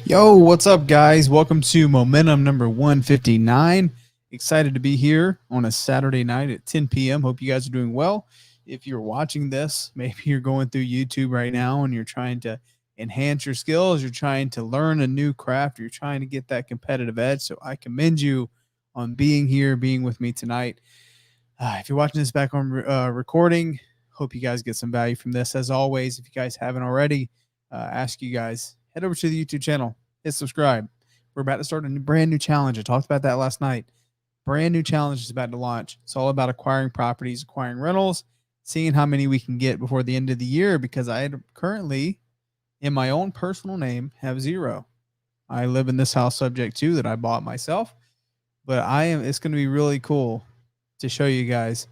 Yo, what's up, guys? Welcome to Momentum number 159. Excited to be here on a Saturday night at 10 p.m. Hope you guys are doing well. If you're watching this, maybe you're going through YouTube right now and you're trying to enhance your skills, you're trying to learn a new craft, you're trying to get that competitive edge. So I commend you on being here, being with me tonight. If you're watching this back on recording, hope you guys get some value from this. As always, if you guys haven't already, ask you guys head over to the YouTube channel, hit subscribe. We're about to start a brand new challenge. I talked about that last night. Brand new challenge is about to launch. It's all about acquiring properties, acquiring rentals, seeing how many we can get before the end of the year, because I currently, in my own personal name, have zero. I live in this house subject to that I bought myself, but it's going to be really cool to show you guys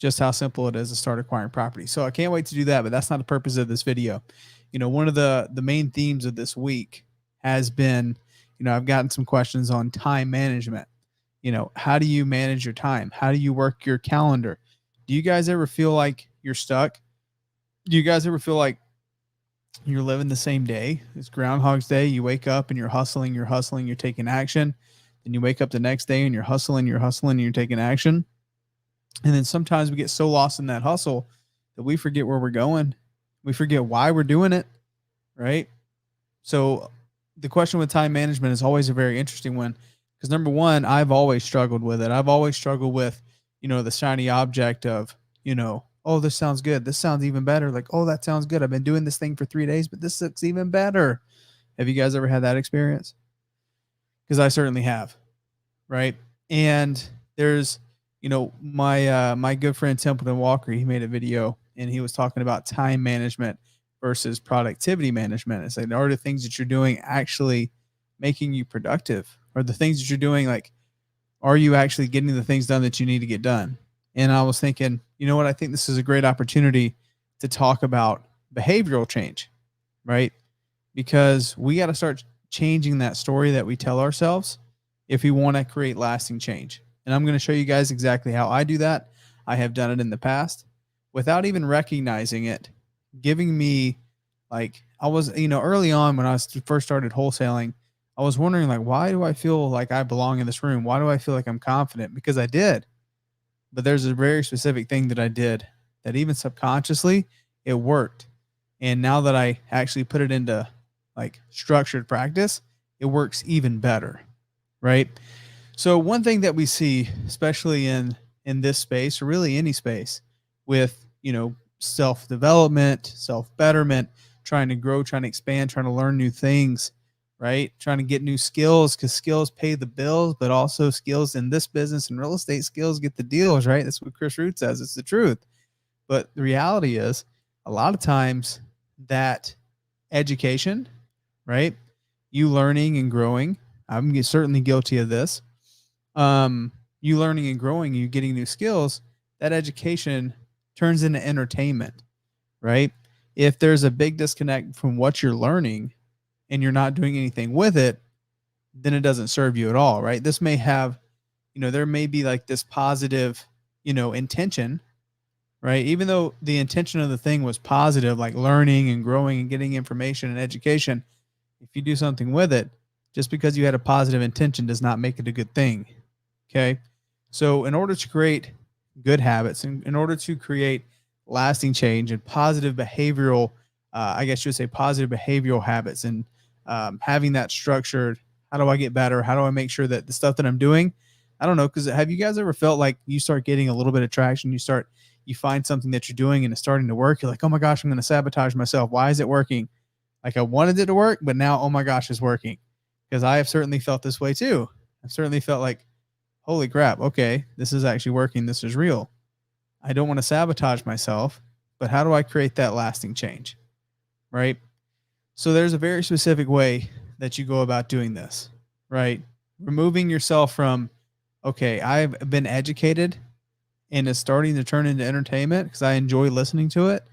just how simple it is to start acquiring property. So I can't wait to do that, but that's not the purpose of this video. One of the main themes of this week has been, I've gotten some questions on time management. How do you manage your time? How do you work your calendar? Do you guys ever feel like you're stuck? Do you guys ever feel like you're living the same day? It's Groundhog's Day. You wake up and you're hustling, you're taking action. Then you wake up the next day and you're hustling, and you're taking action. And then sometimes we get so lost in that hustle that we forget where we're going. We forget why we're doing it, right? So the question with time management is always a very interesting one, because number one, I've always struggled with it. I've always struggled with, the shiny object of, oh, this sounds good. This sounds even better. Like, oh, that sounds good. I've been doing this thing for 3 days, but this looks even better. Have you guys ever had that experience? Because I certainly have, right? And there's, my good friend Templeton Walker, he made a video and he was talking about time management versus productivity management. It's like, are the things that you're doing actually making you productive? Or the things that you're doing, like, are you actually getting the things done that you need to get done? And I was thinking, you know what? I think this is a great opportunity to talk about behavioral change, right? Because we got to start changing that story that we tell ourselves if we want to create lasting change. And I'm going to show you guys exactly how I do that. I have done it in the past without even recognizing it, giving me, like, I was, early on when I first started wholesaling, I was wondering, like, why do I feel like I belong in this room? Why do I feel like I'm confident? Because I did. But there's a very specific thing that I did that even subconsciously, it worked. And now that I actually put it into like structured practice, it works even better, right? So one thing that we see, especially in this space, or really any space, with self-development, self-betterment, trying to grow, trying to expand, trying to learn new things, right? Trying to get new skills, because skills pay the bills, but also skills in this business and real estate, skills get the deals, right? That's what Chris Root says. It's the truth. But the reality is, a lot of times that education, right? You learning and growing. I'm certainly guilty of this. You learning and growing, you getting new skills, that education turns into entertainment, right? If there's a big disconnect from what you're learning and you're not doing anything with it, then it doesn't serve you at all, right? This may have, there may be like this positive, intention, right? Even though the intention of the thing was positive, like learning and growing and getting information and education, if you do something with it, just because you had a positive intention does not make it a good thing. Okay. So in order to create good habits, in order to create lasting change and positive behavioral, I guess you would say positive behavioral habits, and having that structured, how do I get better? How do I make sure that the stuff that I'm doing, I don't know, because have you guys ever felt like you start getting a little bit of traction, you find something that you're doing and it's starting to work, you're like, oh my gosh, I'm going to sabotage myself. Why is it working? Like, I wanted it to work, but now, oh my gosh, it's working. Because I have certainly felt this way too. I've certainly felt like, holy crap, okay, this is actually working. This is real. I don't want to sabotage myself, but how do I create that lasting change? Right? So there's a very specific way that you go about doing this, right? Removing yourself from, okay, I've been educated and it's starting to turn into entertainment because I enjoy listening to it.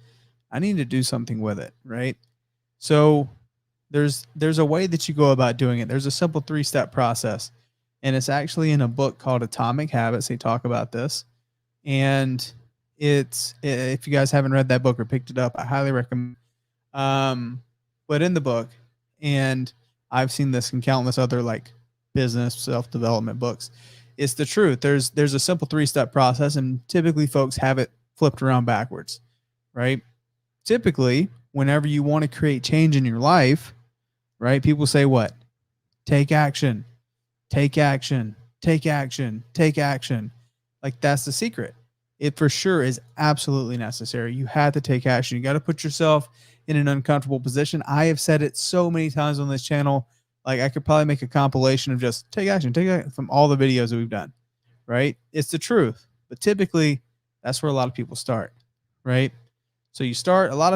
I need to do something with it, right? So there's a way that you go about doing it. There's a simple 3-step process, and it's actually in a book called Atomic Habits. They talk about this, and if you guys haven't read that book or picked it up, I highly recommend. But in the book, and I've seen this in countless other like business self-development books. It's the truth. There's a simple 3-step process, and typically folks have it flipped around backwards, right? Typically, whenever you want to create change in your life, right? People say what? Take action, take action, take action, take action. Like that's the secret. It for sure is absolutely necessary. You have to take action. You got to put yourself in an uncomfortable position. I have said it so many times on this channel. Like I could probably make a compilation of just take action from all the videos that we've done, right? It's the truth. But typically that's where a lot of people start, right? So you start, a lot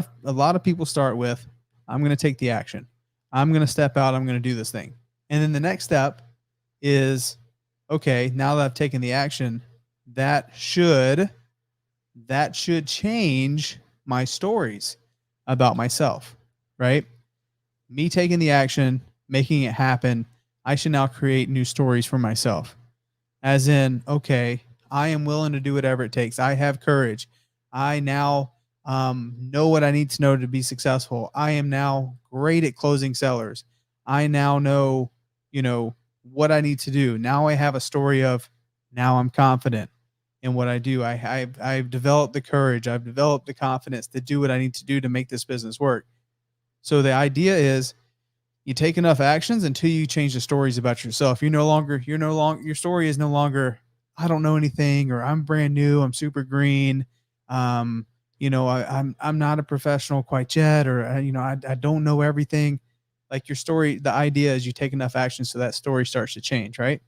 of people start with, I'm going to take the action. I'm going to step out. I'm going to do this thing. And then the next step is, okay, now that I've taken the action, that should change my stories about myself, right? Me taking the action, making it happen, I should now create new stories for myself. As in, okay, I am willing to do whatever it takes. I have courage. I now know what I need to know to be successful. I am now great at closing sellers. I now know, what I need to do. Now I have a story of, now I'm confident in what I do. I've developed the courage. I've developed the confidence to do what I need to do to make this business work. So the idea is you take enough actions until you change the stories about yourself. Your story is no longer, I don't know anything, or I'm brand new, I'm super green. I'm not a professional quite yet, or, I don't know everything. Like your story, the idea is you take enough action so that story starts to change, right?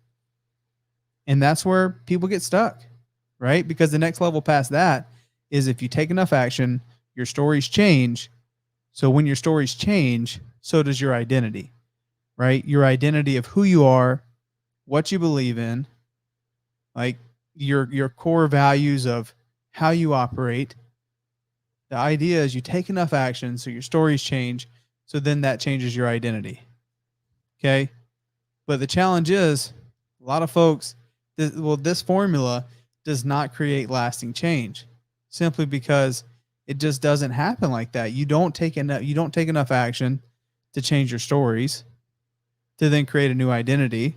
And that's where people get stuck, right? Because the next level past that is if you take enough action, your stories change. So when your stories change, so does your identity, right? Your identity of who you are, what you believe in, like your core values of how you operate. The idea is you take enough action so your stories change. So then that changes your identity. Okay. But the challenge is a lot of folks, this formula does not create lasting change simply because it just doesn't happen like that. You don't take enough action to change your stories to then create a new identity,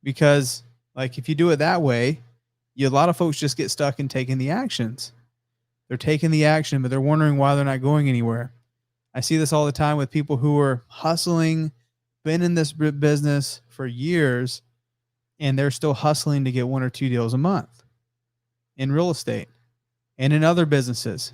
because like if you do it that way, a lot of folks just get stuck in taking the actions. They're taking the action, but they're wondering why they're not going anywhere. I see this all the time with people who are hustling, been in this business for years, and they're still hustling to get 1 or 2 deals a month in real estate and in other businesses.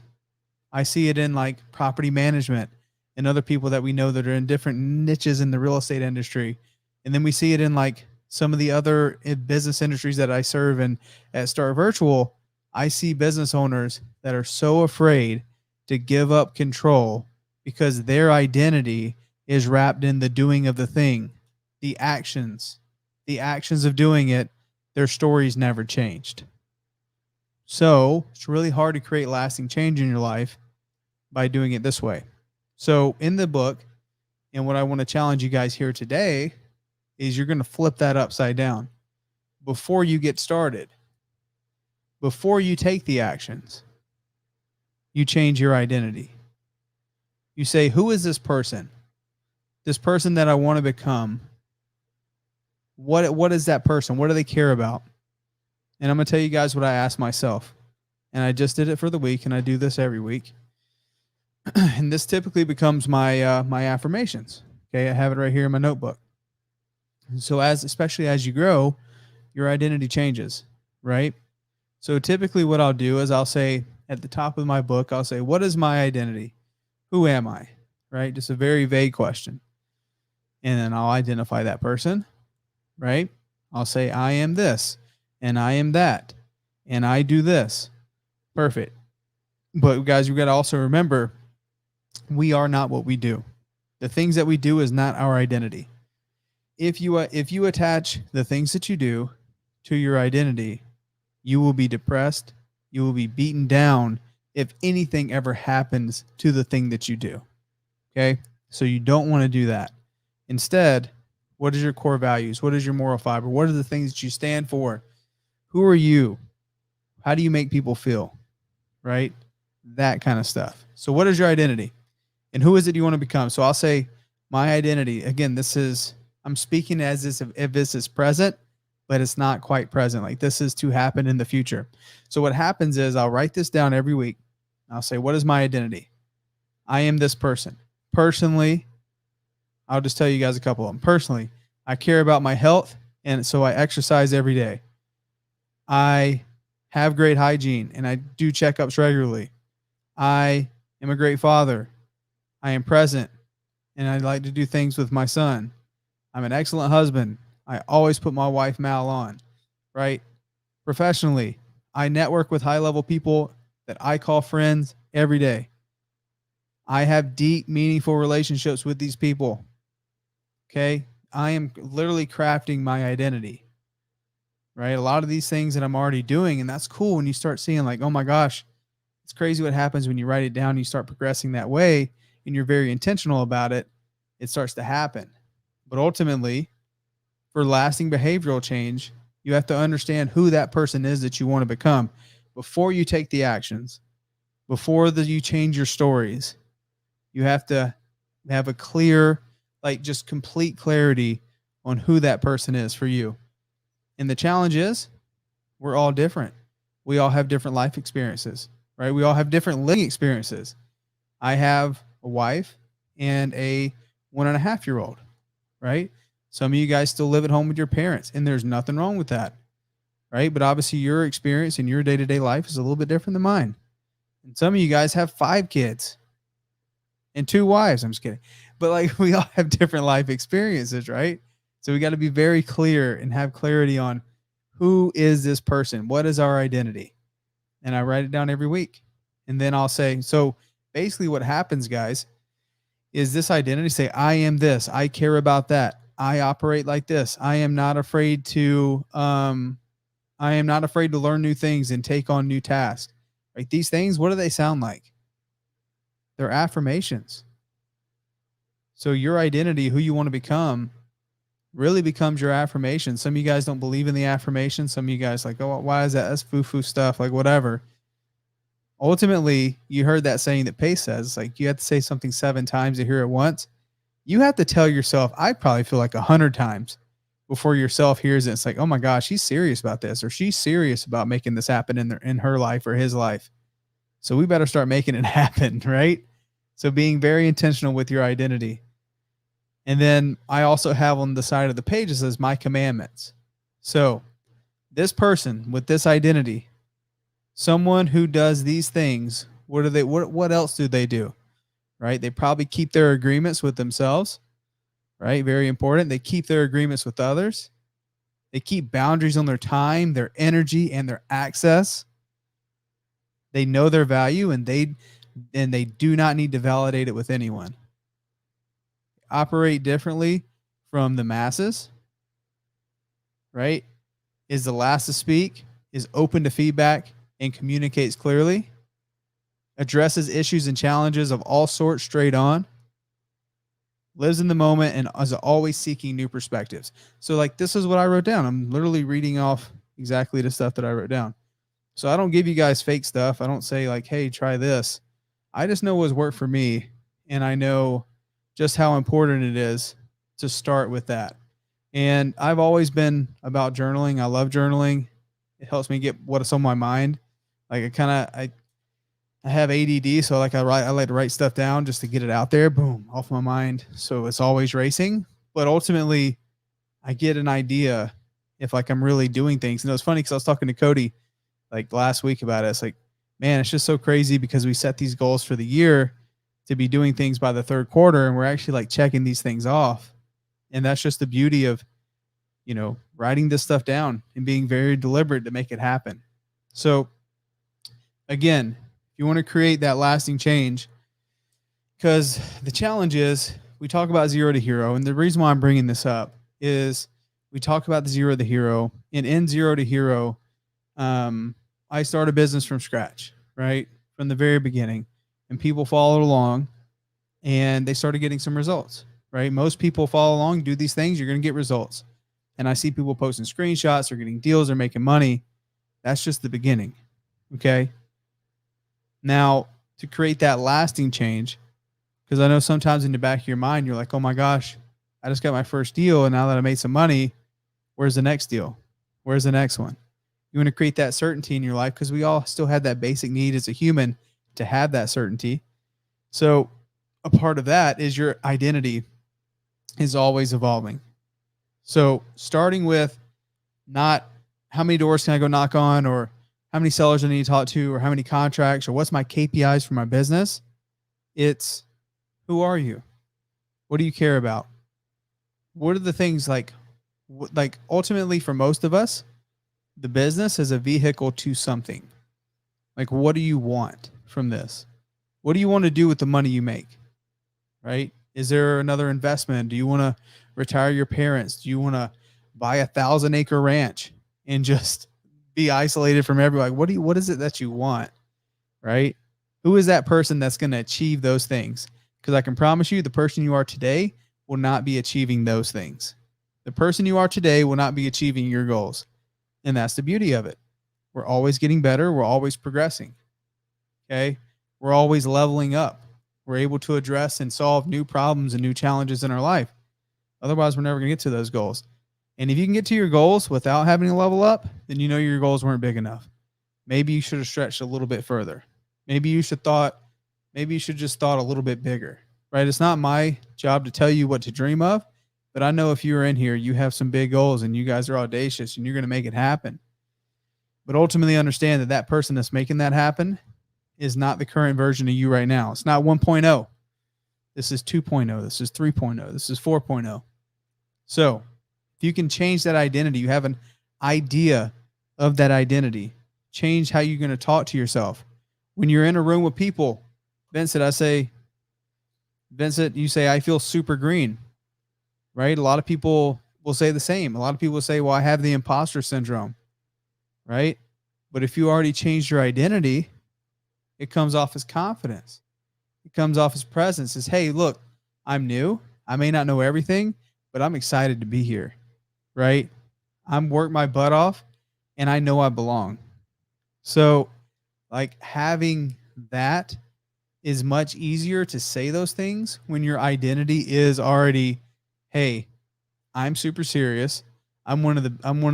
I see it in like property management and other people that we know that are in different niches in the real estate industry. And then we see it in like some of the other business industries that I serve in at Start Virtual. I see business owners that are so afraid to give up control because their identity is wrapped in the doing of the thing, the actions of doing it. Their stories never changed. So it's really hard to create lasting change in your life by doing it this way. So in the book, and what I want to challenge you guys here today is you're going to flip that upside down. Before you get started, before you take the actions, you change your identity. You say, who is this person? This person that I want to become. What is that person? What do they care about? And I'm going to tell you guys what I asked myself. And I just did it for the week, and I do this every week. And this typically becomes my my affirmations. Okay, I have it right here in my notebook. And so especially as you grow, your identity changes, right? So typically what I'll do is I'll say at the top of my book, I'll say, what is my identity? Who am I? Right? Just a very vague question. And then I'll identify that person, right? I'll say, I am this, and I am that, and I do this. Perfect. But guys, you got to also remember, we are not what we do. The things that we do is not our identity. If you attach the things that you do to your identity, you will be depressed. You will be beaten down if anything ever happens to the thing that you do. Okay? So you don't want to do that. Instead, what is your core values? What is your moral fiber? What are the things that you stand for? Who are you? How do you make people feel? Right? That kind of stuff. So what is your identity? And who is it you want to become? So I'll say My identity, again, I'm speaking as if this is present, but it's not quite present. Like this is to happen in the future. So what happens is I'll write this down every week. I'll say, what is my identity? I am this person. Personally, I'll just tell you guys a couple of them. Personally, I care about my health, and so I exercise every day. I have great hygiene, and I do checkups regularly. I am a great father. I am present, and I like to do things with my son. I'm an excellent husband. I always put my wife Mal on, right? Professionally, I network with high-level people that I call friends every day. I have deep, meaningful relationships with these people. Okay. I am literally crafting my identity, right? A lot of these things that I'm already doing. And that's cool when you start seeing, like, oh my gosh, it's crazy what happens when you write it down and you start progressing that way and you're very intentional about it. It starts to happen. But ultimately, for lasting behavioral change, you have to understand who that person is that you want to become before you take the actions, before you change your stories. You have to have a clear, like just complete clarity on who that person is for you. And the challenge is we're all different. We all have different life experiences, right? We all have different living experiences. I have a wife and a 1.5-year-old, right? Some of you guys still live at home with your parents, and there's nothing wrong with that, right? But obviously your experience in your day-to-day life is a little bit different than mine. And some of you guys have 5 kids and 2 wives. I'm just kidding. But like we all have different life experiences, right? So we got to be very clear and have clarity on who is this person? What is our identity? And I write it down every week. And then I'll say, so basically what happens, guys, is this identity say, I am this, I care about that. I operate like this. I am not afraid to learn new things and take on new tasks. Like these things, what do they sound like? They're affirmations. So your identity, who you want to become, really becomes your affirmation. Some of you guys don't believe in the affirmation. Some of you guys like, oh, why is that? That's foo-foo stuff, like whatever. Ultimately, you heard that saying that Pace says, like you have to say something 7 times to hear it once. You have to tell yourself, I probably feel like 100 times before yourself hears it. It's like, oh my gosh, he's serious about this, or she's serious about making this happen in her life or his life. So we better start making it happen, right? So being very intentional with your identity. And then I also have on the side of the page, it says my commandments. So this person with this identity, someone who does these things, what else do they do? Right? They probably keep their agreements with themselves, right? Very important. They keep their agreements with others. They keep boundaries on their time, their energy, and their access. They know their value, and they do not need to validate it with anyone. Operate differently from the masses, right? Is the last to speak, is open to feedback, and communicates clearly. Addresses issues and challenges of all sorts straight on. Lives in the moment and is always seeking new perspectives. So like this is what I wrote down. I'm literally reading off exactly the stuff that I wrote down. So I don't give you guys fake stuff. I don't say like, hey, try this. I just know what's worked for me. And I know just how important it is to start with that. And I've always been about journaling. I love journaling. It helps me get what's on my mind. Like I have ADD, so like I like to write stuff down just to get it out there, boom, off my mind. So it's always racing. But ultimately, I get an idea if like I'm really doing things. And it was funny because I was talking to Cody like last week about it. It's like, man, it's just so crazy because we set these goals for the year to be doing things by the 3rd quarter, and we're actually like checking these things off. And that's just the beauty of, you know, writing this stuff down and being very deliberate to make it happen. So again, if you want to create that lasting change, because the challenge is we talk about 0 to hero. And the reason why I'm bringing this up is we talk about the 0 to hero, and in 0 to hero, I started a business from scratch, right? From the very beginning, and people followed along and they started getting some results, right? Most people follow along, do these things, you're going to get results. And I see people posting screenshots, they're getting deals, they're making money. That's just the beginning. Okay. Now, to create that lasting change, Because I know sometimes in the back of your mind, you're like, oh my gosh, I just got my first deal. And now that I made some money, where's the next deal? Where's the next one? You want to create that certainty in your life because we all still have that basic need as a human to have that certainty. So a part of that is your identity is always evolving. So starting with not how many doors can I go knock on, or how many sellers I need to talk to, or how many contracts, or what's my KPIs for my business. It's who are you? What do you care about? What are the things like ultimately for most of us, the business is a vehicle to something. Like, what do you want from this? What do you want to do with the money you make? Right? Is there another investment? Do you want to retire your parents? Do you want to buy a 1,000-acre ranch and just be isolated from everyone? Like, what is it that you want? Right? Who is that person that's going to achieve those things? Because I can promise you the person you are today will not be achieving those things. The person you are today will not be achieving your goals. And that's the beauty of it. We're always getting better. We're always progressing. Okay. We're always leveling up. We're able to address and solve new problems and new challenges in our life. Otherwise, we're never going to get to those goals. And if you can get to your goals without having to level up, then you know your goals weren't big enough. Maybe you should have stretched a little bit further. Maybe you should just thought a little bit bigger, right? It's not my job to tell you what to dream of, but I know if you're in here, you have some big goals and you guys are audacious and you're going to make it happen. But ultimately understand that that person that's making that happen is not the current version of you right now. It's not 1.0. This is 2.0. This is 3.0. This is 4.0. So if you can change that identity, you have an idea of that identity, change how you're going to talk to yourself. When you're in a room with people, Vincent, you say, I feel super green, right? A lot of people will say the same. A lot of people will say, well, I have the imposter syndrome, right? But if you already changed your identity, it comes off as confidence. It comes off as presence. As, hey, look, I'm new. I may not know everything, but I'm excited to be here, right? I'm worked my butt off and I know I belong. So like having that is much easier to say those things when your identity is already, hey, I'm super serious. I'm one of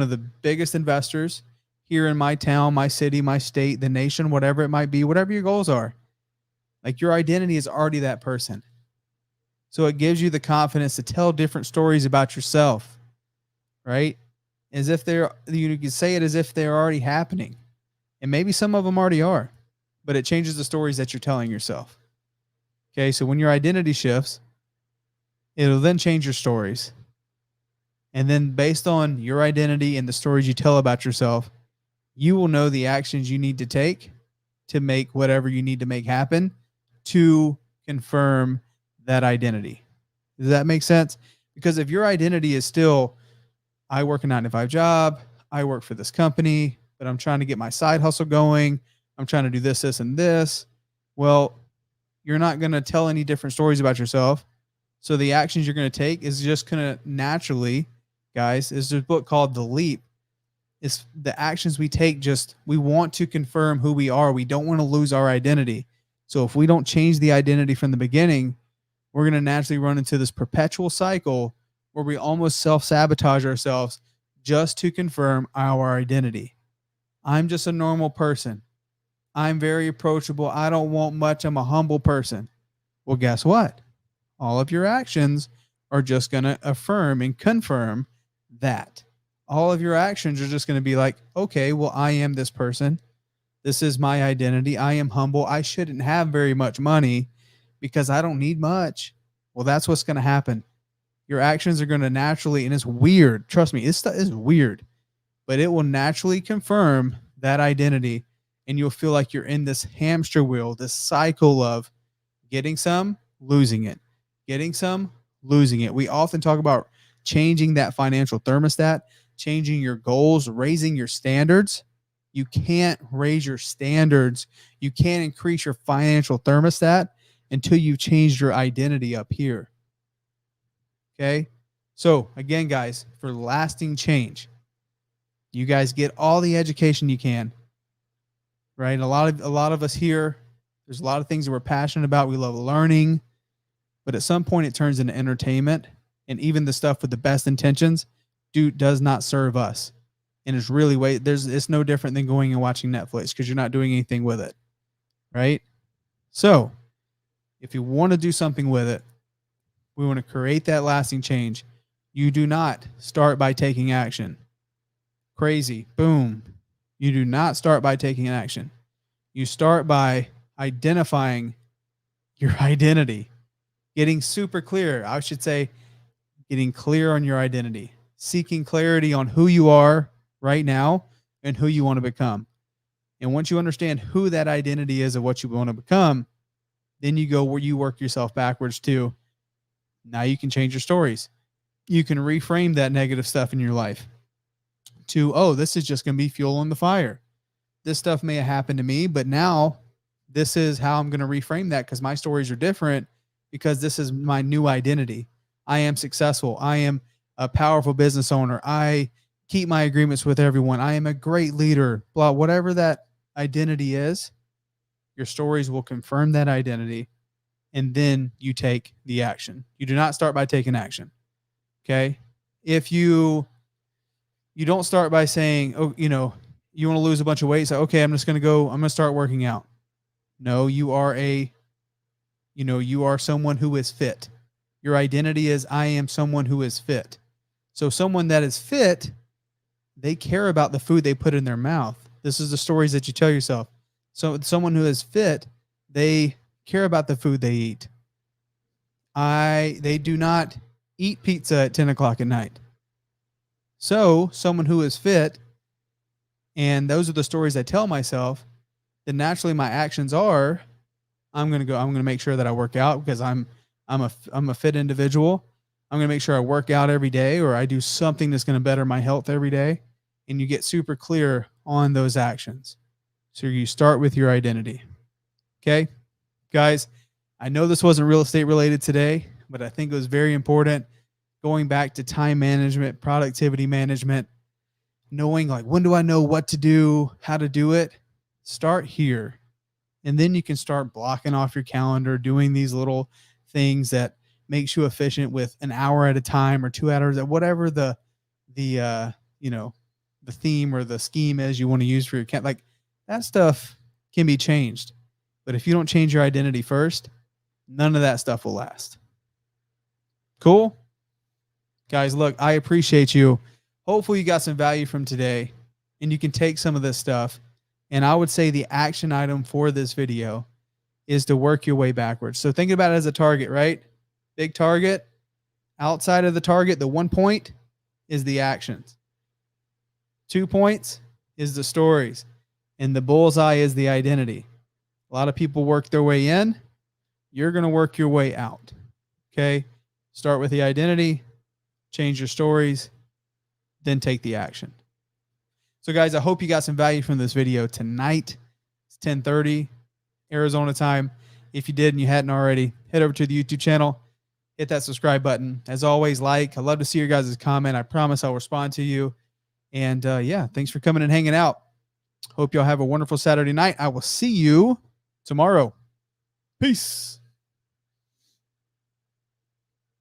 the biggest investors here in my town, my city, my state, the nation, whatever it might be, whatever your goals are. Like your identity is already that person. So it gives you the confidence to tell different stories about yourself, right? As if you can say it as if they're already happening. And maybe some of them already are, but it changes the stories that you're telling yourself. Okay. So when your identity shifts, it'll then change your stories. And then based on your identity and the stories you tell about yourself, you will know the actions you need to take to make whatever you need to make happen to confirm that identity. Does that make sense? Because if your identity is still, I work a 9-to-5 job, I work for this company, but I'm trying to get my side hustle going, I'm trying to do this, this, and this. Well, you're not going to tell any different stories about yourself. So the actions you're going to take is just going to naturally, guys, is a book called The Leap. It's the actions we take. We want to confirm who we are. We don't want to lose our identity. So if we don't change the identity from the beginning, we're going to naturally run into this perpetual cycle where we almost self-sabotage ourselves just to confirm our identity. I'm just a normal person. I'm very approachable. I don't want much. I'm a humble person. Well, guess what? All of your actions are just going to affirm and confirm that. All of your actions are just going to be like, okay, well, I am this person. This is my identity. I am humble. I shouldn't have very much money because I don't need much. Well, that's what's going to happen. Your actions are going to naturally, and it's weird. Trust me, this is weird, but it will naturally confirm that identity. And you'll feel like you're in this hamster wheel, this cycle of getting some, losing it, getting some, losing it. We often talk about changing that financial thermostat, changing your goals, raising your standards. You can't raise your standards. You can't increase your financial thermostat until you've changed your identity up here. Okay. So again, guys, for lasting change, you guys get all the education you can, right? A lot of us here, there's a lot of things that we're passionate about. We love learning. but at some point it turns into entertainment, and even the stuff with the best intentions does not serve us. And it's really it's no different than going and watching Netflix because you're not doing anything with it, right? So if you want to do something with it, we want to create that lasting change. You do not start by taking action. Crazy. Boom. You do not start by taking action. You start by identifying your identity, getting super clear. I should say, getting clear on your identity, seeking clarity on who you are right now and who you want to become. And once you understand who that identity is of what you want to become, then you go where you work yourself backwards to. Now you can change your stories. You can reframe that negative stuff in your life to, oh, this is just going to be fuel on the fire. This stuff may have happened to me, but now this is how I'm going to reframe that because my stories are different because this is my new identity. I am successful. I am a powerful business owner. I keep my agreements with everyone. I am a great leader. Blah, whatever that identity is, your stories will confirm that identity, and then you take the action. You do not start by taking action. Okay? If you don't start by saying, oh, you want to lose a bunch of weight, so okay, I'm going to start working out. No, you are someone who is fit. Your identity is, I am someone who is fit. So someone that is fit, they care about the food they put in their mouth. This is the stories that you tell yourself. So someone who is fit, they care about the food they eat. They do not eat pizza at 10 o'clock at night. So someone who is fit, and those are the stories I tell myself, then naturally my actions are, I'm going to make sure that I work out because I'm a fit individual. I'm going to make sure I work out every day, or I do something that's going to better my health every day. And you get super clear on those actions. So you start with your identity. Okay, guys, I know this wasn't real estate related today, but I think it was very important going back to time management, productivity management, knowing like, when do I know what to do, how to do it? Start here. And then you can start blocking off your calendar, doing these little things that makes you efficient with an hour at a time or 2 hours, whatever the theme or the scheme is you want to use for your account. Like that stuff can be changed. But if you don't change your identity first, none of that stuff will last. Cool? Guys, look, I appreciate you. Hopefully you got some value from today and you can take some of this stuff. And I would say the action item for this video is to work your way backwards. So think about it as a target, right? Big target. Outside of the target, the 1 point is the actions. 2 points is the stories. And the bullseye is the identity. A lot of people work their way in. You're going to work your way out. Okay? Start with the identity, change your stories, then take the action. So guys, I hope you got some value from this video tonight. It's 10:30 Arizona time. If you did and you hadn't already, head over to the YouTube channel, hit that subscribe button. As always, like. I'd love to see your guys' comment. I promise I'll respond to you. And yeah, thanks for coming and hanging out. Hope y'all have a wonderful Saturday night. I will see you tomorrow. Peace.